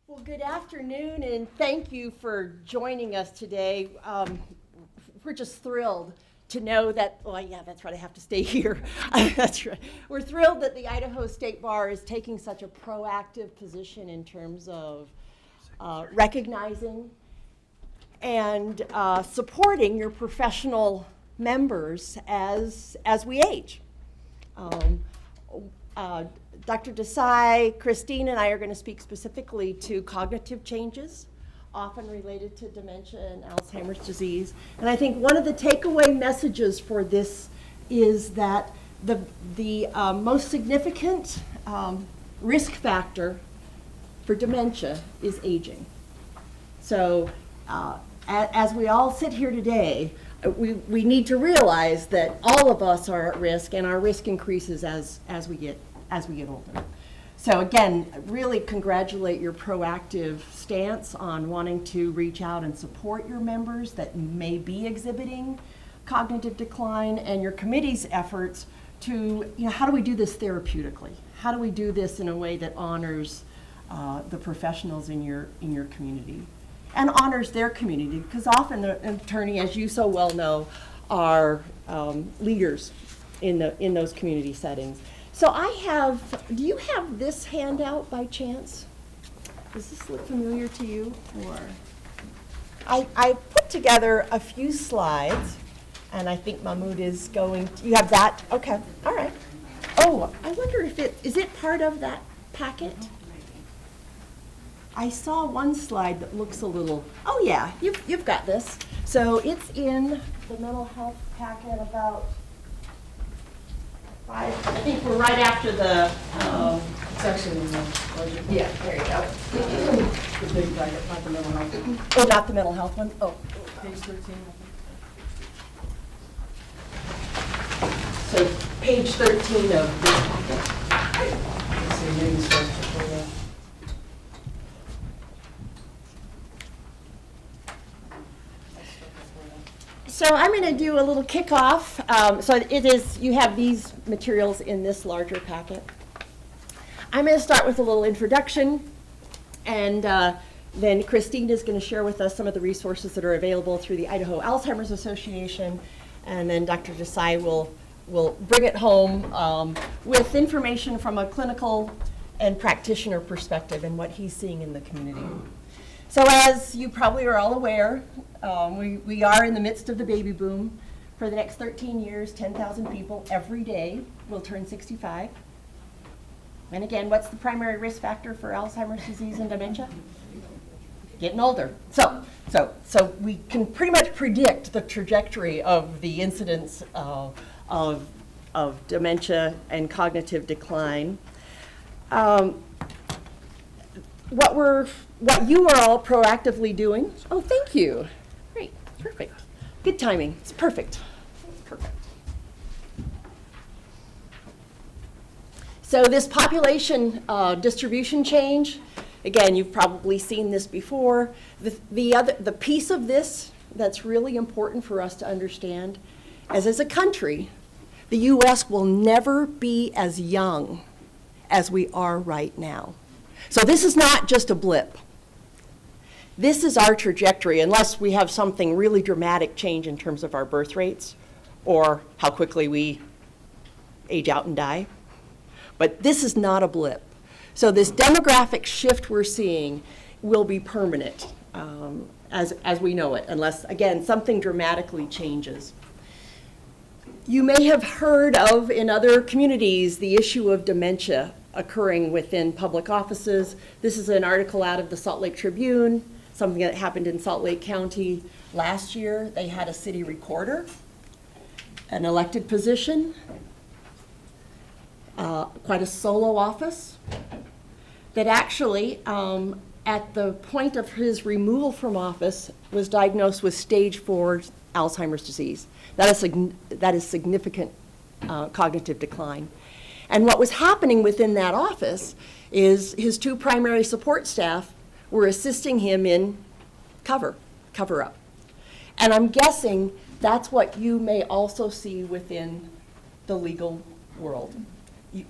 Well, good afternoon, and thank you for joining us today. We're just thrilled to know that, well, yeah, that's right, I have to stay here. That's right. We're thrilled that the Idaho State Bar is taking such a proactive position in terms of recognizing and supporting your professional members as we age. Dr. Desai, Christine, and I are going to speak specifically to cognitive changes, often related to dementia and Alzheimer's disease. And I think one of the takeaway messages for this is that the most significant risk factor for dementia is aging. So as we all sit here today, we need to realize that all of us are at risk, and our risk increases as we get older. So again, really congratulate your proactive stance on wanting to reach out and support your members that may be exhibiting cognitive decline, and your committee's efforts to, how do we do this therapeutically? How do we do this in a way that honors the professionals in your community and honors their community? Because often the attorney, as you so well know, are leaders in those community settings. So do you have this handout by chance? Does this look familiar to you? Or I put together a few slides, and I think Mahmoud is you have that? Okay, all right. Oh, I wonder if is it part of that packet? I saw one slide that looks a little, oh yeah, you've got this. So it's in the mental health packet about I think we're right after the, It's actually in the budget. yeah, there you go. The big packet, not the mental health. Oh, not the mental health one? Oh. Page 13. So page 13 of this packet. Let's see, maybe it's first before that. So I'm going to do a little kickoff. You have these materials in this larger packet. I'm going to start with a little introduction, and then Christine is going to share with us some of the resources that are available through the Idaho Alzheimer's Association, and then Dr. Desai will bring it home with information from a clinical and practitioner perspective and what he's seeing in the community. So as you probably are all aware, we are in the midst of the baby boom. For the next 13 years, 10,000 people every day will turn 65. And again, what's the primary risk factor for Alzheimer's disease and dementia? Getting older. So we can pretty much predict the trajectory of the incidence of dementia and cognitive decline. What you are all proactively doing. Oh, thank you. Great, perfect. Good timing. It's perfect. Perfect. So this population distribution change, again, you've probably seen this before. The piece of this that's really important for us to understand is, as a country, the U.S. will never be as young as we are right now. So this is not just a blip. This is our trajectory, unless we have something really dramatic change in terms of our birth rates or how quickly we age out and die. But this is not a blip. So this demographic shift we're seeing will be permanent as we know it, unless, again, something dramatically changes. You may have heard of, in other communities, the issue of dementia occurring within public offices. This is an article out of the Salt Lake Tribune, something that happened in Salt Lake County last year. They had a city recorder, an elected position, quite a solo office, that actually, at the point of his removal from office, was diagnosed with stage 4 Alzheimer's disease. That is significant cognitive decline. And what was happening within that office is his 2 primary support staff were assisting him in cover up. And I'm guessing that's what you may also see within the legal world.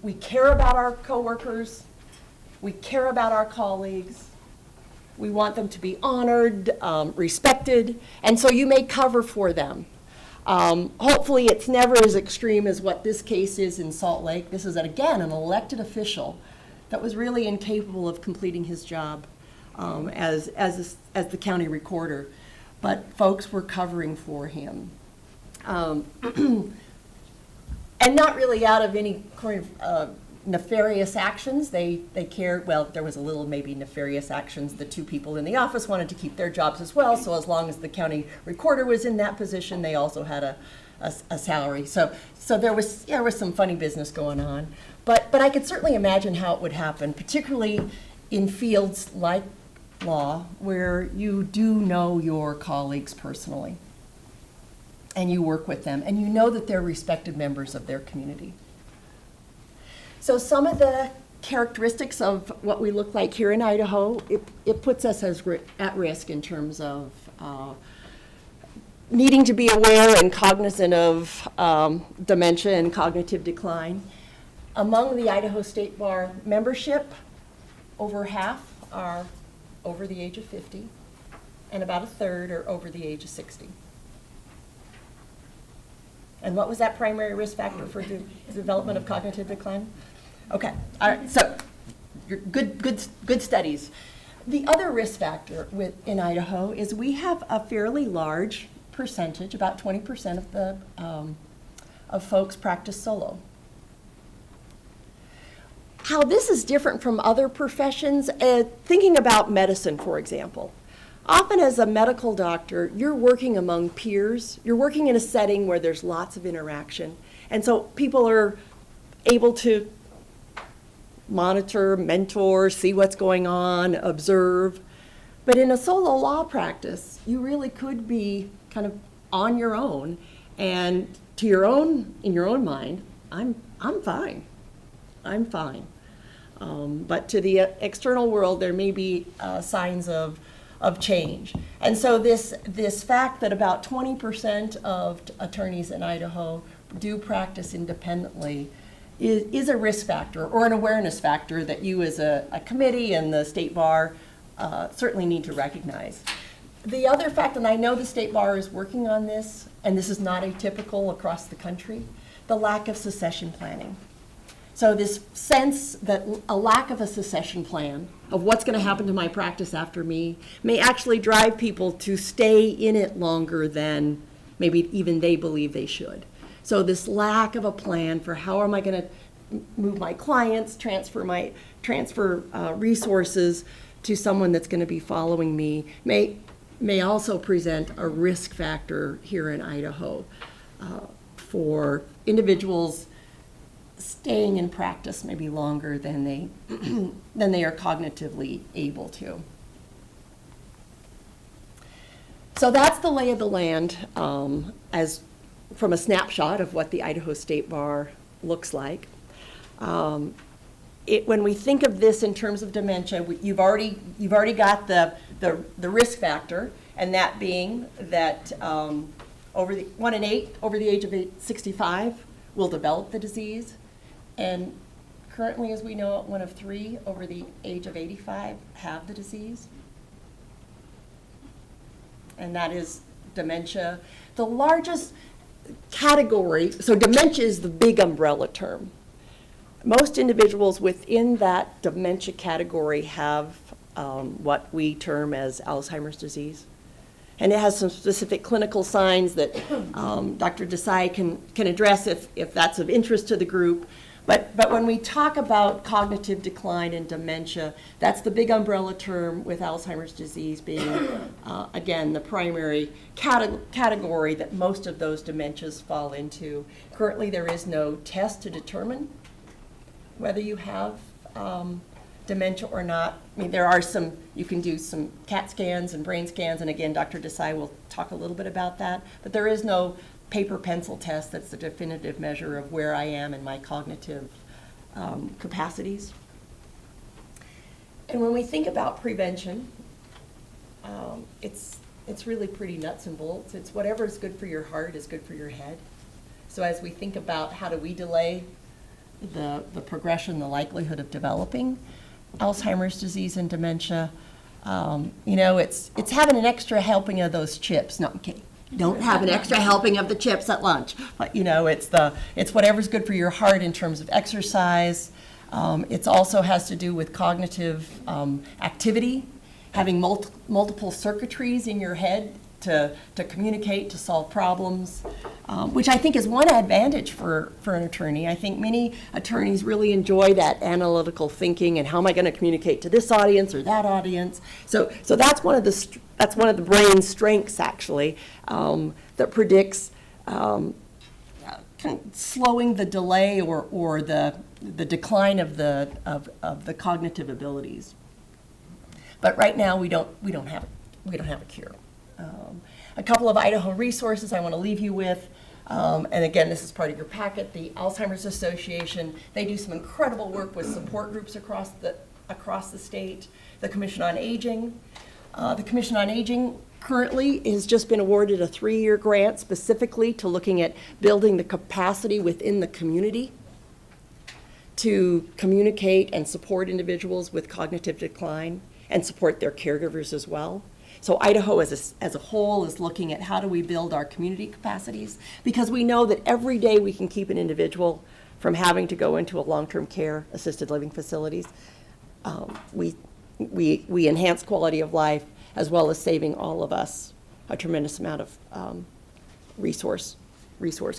We care about our coworkers, we care about our colleagues, We want them to be honored, respected, and so you may cover for them. Hopefully, it's never as extreme as what this case is in Salt Lake. This is, again, an elected official that was really incapable of completing his job as the county recorder. But folks were covering for him. And not really out of any kind of nefarious actions. They cared, well, there was a little maybe nefarious actions. The two people in the office wanted to keep their jobs as well, so as long as the county recorder was in that position, they also had a salary. So there was some funny business going on. But I could certainly imagine how it would happen, particularly in fields like law, where you do know your colleagues personally, and you work with them, and you know that they're respected members of their community. So some of the characteristics of what we look like here in Idaho, it puts us at risk in terms of needing to be aware and cognizant of dementia and cognitive decline. Among the Idaho State Bar membership, over half are over the age of 50, and about a third are over the age of 60. And what was that primary risk factor for the development of cognitive decline? Okay, all right, so good studies. The other risk factor in Idaho is we have a fairly large percentage, about 20% of folks practice solo. How this is different from other professions, thinking about medicine, for example. Often as a medical doctor, you're working among peers. You're working in a setting where there's lots of interaction. And so people are able to monitor, mentor, see what's going on, observe. But in a solo law practice, you really could be kind of on your own, and in your own mind, I'm fine. I'm fine. But to the external world, there may be signs of change. And so this fact that about 20% of attorneys in Idaho do practice independently is a risk factor or an awareness factor that you as a committee and the state bar certainly need to recognize. The other fact, and I know the state bar is working on this, and this is not atypical across the country, the lack of succession planning. So this sense that a lack of a succession plan of what's going to happen to my practice after me may actually drive people to stay in it longer than maybe even they believe they should. So this lack of a plan for how am I going to move my clients, transfer resources to someone that's going to be following me may also present a risk factor here in Idaho for individuals staying in practice maybe longer than they are cognitively able to. So that's the lay of the land as from a snapshot of what the Idaho State Bar looks like. When we think of this in terms of dementia, you've already got the risk factor, and that being that 1 in 8 over the age of 65 will develop the disease. And currently, as we know, 1 of 3 over the age of 85 have the disease. And that is dementia. The largest category, so dementia is the big umbrella term. Most individuals within that dementia category have what we term as Alzheimer's disease. And it has some specific clinical signs that Dr. Desai can address if that's of interest to the group. But when we talk about cognitive decline and dementia, that's the big umbrella term, with Alzheimer's disease being, again, the primary category that most of those dementias fall into. Currently, there is no test to determine whether you have dementia or not. I mean, there are you can do some CAT scans and brain scans, and again, Dr. Desai will talk a little bit about that, but there is no paper pencil test that's the definitive measure of where I am in my cognitive capacities. And when we think about prevention, it's really pretty nuts and bolts. It's whatever is good for your heart is good for your head. So as we think about how do we delay the progression, the likelihood of developing Alzheimer's disease and dementia, You know, it's having an extra helping of those chips. No, I'm kidding. Don't have an extra helping of the chips at lunch. But, you know, it's whatever's good for your heart in terms of exercise. It also has to do with cognitive activity, having multiple circuitries in your head to communicate, to solve problems, which I think is one advantage for an attorney. I think many attorneys really enjoy that analytical thinking and how am I going to communicate to this audience or that audience. So that's one of the brain's strengths, actually, that predicts kind of slowing the delay or the decline of the cognitive abilities. But right now we don't have a cure. A couple of Idaho resources I want to leave you with. And again, this is part of your packet. The Alzheimer's Association, they do some incredible work with support groups across the state. The Commission on Aging. The Commission on Aging currently has just been awarded a 3-year grant specifically to looking at building the capacity within the community to communicate and support individuals with cognitive decline and support their caregivers as well. So Idaho as a whole is looking at how do we build our community capacities, because we know that every day we can keep an individual from having to go into a long-term care assisted living facilities. We enhance quality of life as well as saving all of us a tremendous amount of resource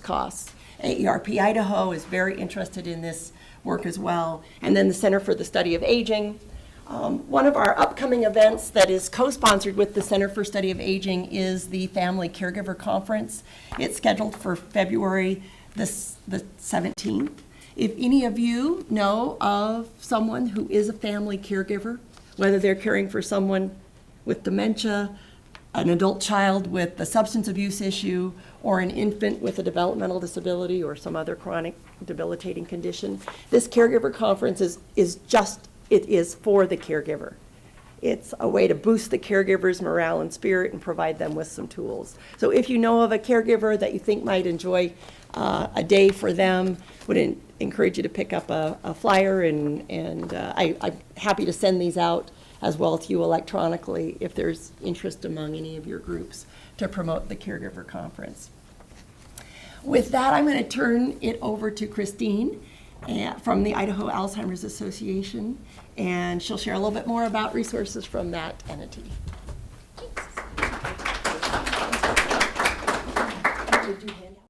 costs. AARP Idaho is very interested in this work as well. And then the Center for the Study of Aging. One of our upcoming events that is co-sponsored with the Center for Study of Aging is the Family Caregiver Conference. It's scheduled for February the 17th. If any of you know of someone who is a family caregiver, whether they're caring for someone with dementia, an adult child with a substance abuse issue, or an infant with a developmental disability or some other chronic debilitating condition, this caregiver conference is for the caregiver. It's a way to boost the caregiver's morale and spirit and provide them with some tools. So if you know of a caregiver that you think might enjoy a day for them, would encourage you to pick up a flyer, and I'm happy to send these out as well to you electronically if there's interest among any of your groups to promote the caregiver conference. With that, I'm going to turn it over to Christine from the Idaho Alzheimer's Association, and she'll share a little bit more about resources from that entity.